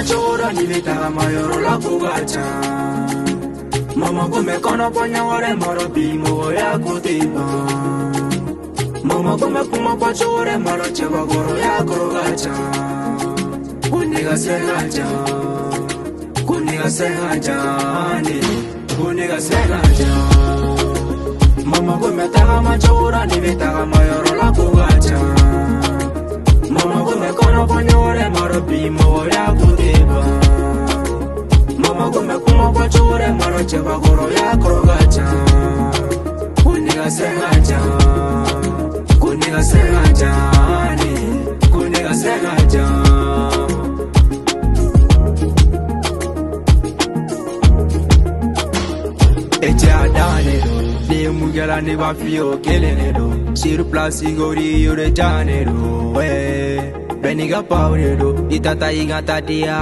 machora ni vita mayoro la kugacha mama come kono ponya wore moro bimo ya kutiba mama come kuma pachore moro cheba goro ya kugacha kuniga segacha ni kuniga segacha mama come taga machora ni vita mayoro la kugacha mama come kono ponya wore moro bimo ya kutiba mama come kuma pachore moro cheba goro ya kugacha kuniga segacha ni kuniga segacha echa danero de mugala ne ba fio kelenero sur place igori yore janero beniga paurero itata igata dia